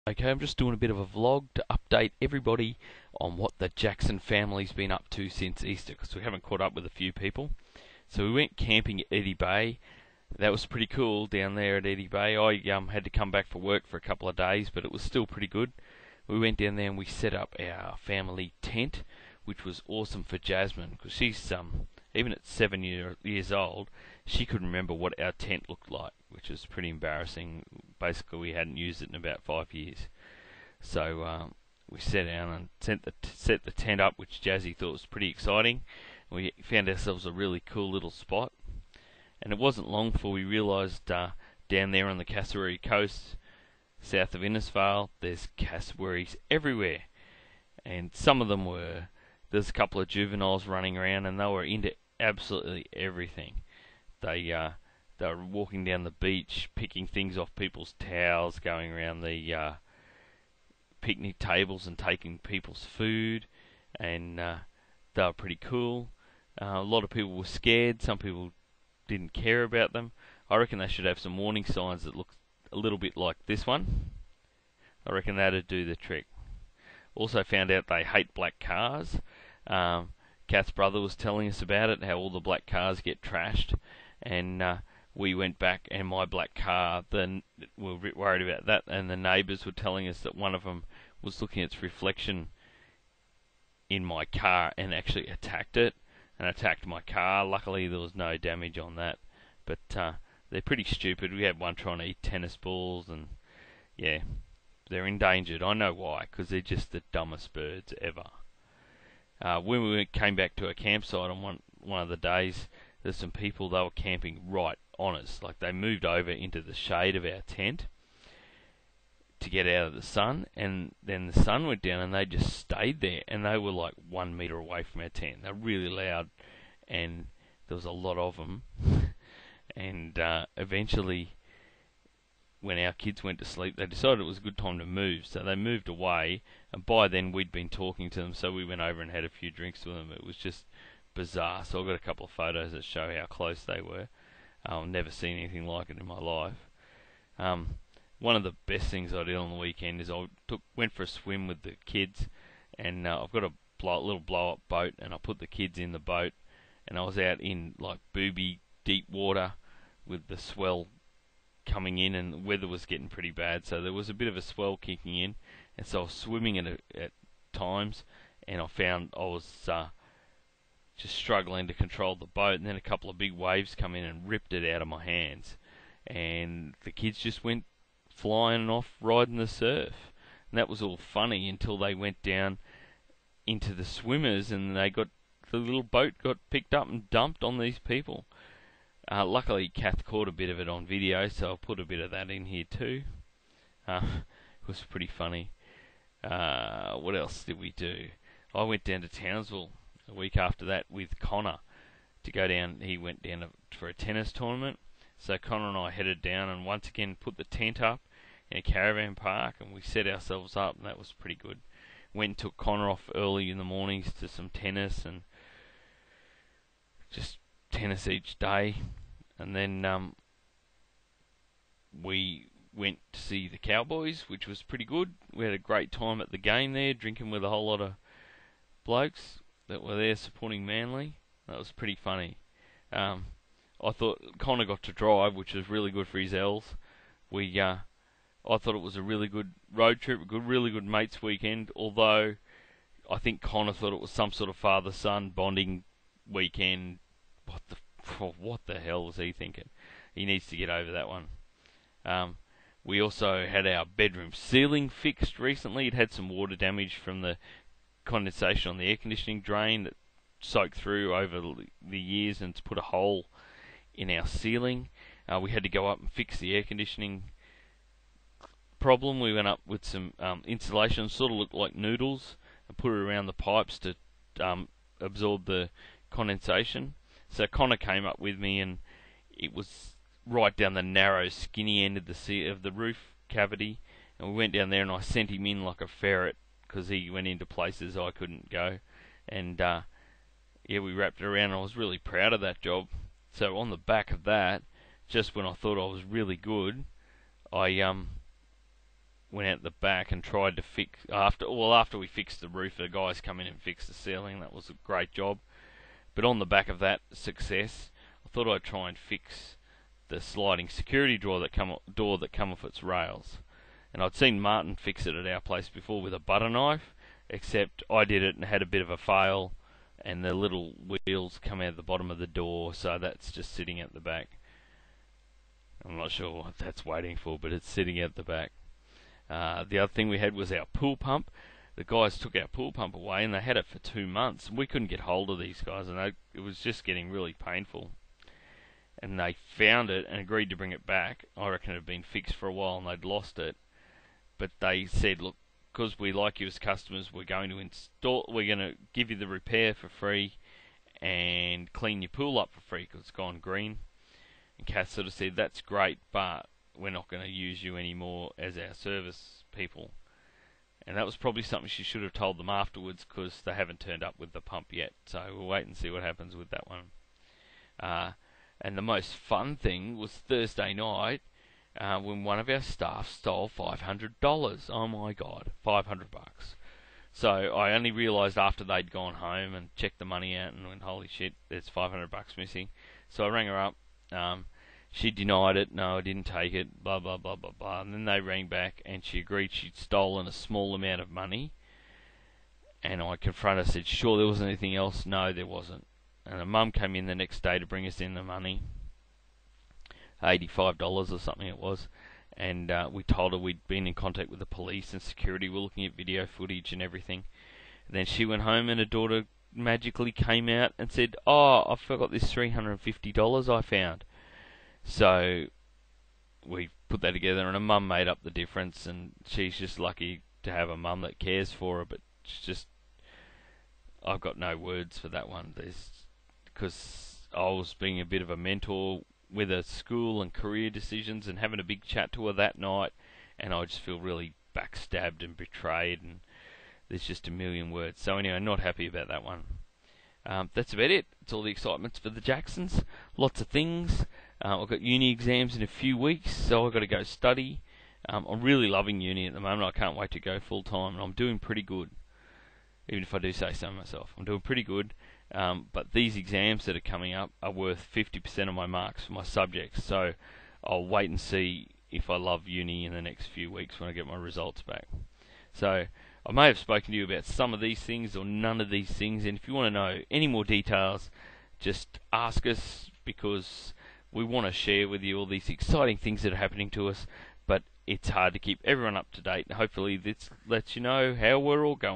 Okay, I'm just doing a bit of a vlog to update everybody on what the Jackson family's been up to since Easter, because we haven't caught up with a few people. So we went camping at Eddy Bay. That was pretty cool down there at Eddy Bay. I had to come back for work for a couple of days, but it was still pretty good. We went down there and we set up our family tent, which was awesome for Jasmine, because she's even at 7 years old, she could remember what our tent looked like, which was pretty embarrassing. Basically, we hadn't used it in about 5 years. So we sat down and set the tent up, which Jazzy thought was pretty exciting. We found ourselves a really cool little spot. And it wasn't long before we realised down there on the Cassowary coast, south of Innisfail, there's cassowaries everywhere. And some of them there's a couple of juveniles running around, and they were into absolutely everything. They were walking down the beach, picking things off people's towels, going around the picnic tables and taking people's food, and they were pretty cool. A lot of people were scared. Some people didn't care about them. I reckon they should have some warning signs that look a little bit like this one. I reckon that'd do the trick. Also found out they hate black cars. Kath's brother was telling us about it, how all the black cars get trashed, and we went back, and my black car, we were a bit worried about that, and the neighbours were telling us that one of them was looking at its reflection in my car and actually attacked it, and attacked my car. Luckily there was no damage on that, but they're pretty stupid. We had one trying to eat tennis balls, and yeah, they're endangered. I know why, because they're just the dumbest birds ever. When we came back to our campsite on one of the days, there's some people, they were camping right on us. Like, they moved over into the shade of our tent to get out of the sun, and then the sun went down and they just stayed there, and they were like 1 metre away from our tent. They're really loud, and there was a lot of them. And eventually, when our kids went to sleep, they decided it was a good time to move, so they moved away, and by then we'd been talking to them, so we went over and had a few drinks with them. It was just bizarre. So I've got a couple of photos that show how close they were. I've never seen anything like it in my life. One of the best things I did on the weekend is I went for a swim with the kids, and I've got a little blow-up boat, and I put the kids in the boat, and I was out in like booby deep water with the swell coming in, and the weather was getting pretty bad, so there was a bit of a swell kicking in, and so I was swimming at times, and I found I was just struggling to control the boat, and then a couple of big waves come in and ripped it out of my hands, and the kids just went flying off riding the surf, and that was all funny until they went down into the swimmers, and the little boat got picked up and dumped on these people. Luckily, Kath caught a bit of it on video, so I'll put a bit of that in here too. It was pretty funny. What else did we do? I went down to Townsville a week after that with Connor to go down. He went down for a tennis tournament, so Connor and I headed down and once again put the tent up in a caravan park, and we set ourselves up, and that was pretty good. Went and took Connor off early in the mornings to some tennis, and just tennis each day, and then we went to see the Cowboys, which was pretty good. We had a great time at the game there, drinking with a whole lot of blokes that were there supporting Manly. That was pretty funny. I thought Connor got to drive, which was really good for his L's. I thought it was a really good road trip, really good mates weekend, although I think Connor thought it was some sort of father-son bonding weekend. What the hell was he thinking? He needs to get over that one. We also had our bedroom ceiling fixed recently. It had some water damage from the condensation on the air conditioning drain that soaked through over the years, and it's put a hole in our ceiling. We had to go up and fix the air conditioning problem. We went up with some insulation, sort of looked like noodles, and put it around the pipes to absorb the condensation. So Connor came up with me, and it was right down the narrow, skinny end of the roof cavity, and we went down there, and I sent him in like a ferret because he went into places I couldn't go, and yeah, we wrapped it around, and I was really proud of that job. So on the back of that, just when I thought I was really good, I went out the back and tried to fix after we fixed the roof. The guys come in and fixed the ceiling. That was a great job. But on the back of that success, I thought I'd try and fix the sliding security door that come off its rails. And I'd seen Martin fix it at our place before with a butter knife, except I did it and had a bit of a fail, and the little wheels come out the bottom of the door, so that's just sitting at the back. I'm not sure what that's waiting for, but it's sitting at the back. The other thing we had was our pool pump. The guys took our pool pump away, and they had it for 2 months. We couldn't get hold of these guys, and it was just getting really painful. And they found it and agreed to bring it back. I reckon it had been fixed for a while, and they'd lost it. But they said, look, because we like you as customers, we're going to give you the repair for free and clean your pool up for free because it's gone green. And Kath sort of said, that's great, but we're not going to use you anymore as our service people. And that was probably something she should have told them afterwards, because they haven't turned up with the pump yet. So we'll wait and see what happens with that one. And the most fun thing was Thursday night, when one of our staff stole $500. Oh my God, $500. So I only realised after they'd gone home and checked the money out and went, holy shit, there's $500 missing. So I rang her up. She denied it. No, I didn't take it. Blah, blah, blah, blah, blah. And then they rang back and she agreed she'd stolen a small amount of money. And I confronted her, said, sure there wasn't anything else? No, there wasn't. And her mum came in the next day to bring us in the money. $85 or something it was. And we told her we'd been in contact with the police and security. We're looking at video footage and everything. And then she went home and her daughter magically came out and said, oh, I forgot this $350 I found. So we put that together, and her mum made up the difference, and she's just lucky to have a mum that cares for her. But it's just, I've got no words for that one. Because I was being a bit of a mentor with her school and career decisions and having a big chat to her that night, and I just feel really backstabbed and betrayed, and there's just a million words. So anyway, not happy about that one. That's about it. It's all the excitements for the Jacksons. Lots of things. I've got uni exams in a few weeks, so I've got to go study. I'm really loving uni at the moment. I can't wait to go full time, and I'm doing pretty good. Even if I do say so myself, I'm doing pretty good. But these exams that are coming up are worth 50% of my marks for my subjects, so I'll wait and see if I love uni in the next few weeks when I get my results back. So I may have spoken to you about some of these things or none of these things, and if you want to know any more details, just ask us, because we want to share with you all these exciting things that are happening to us, but it's hard to keep everyone up to date, and hopefully this lets you know how we're all going.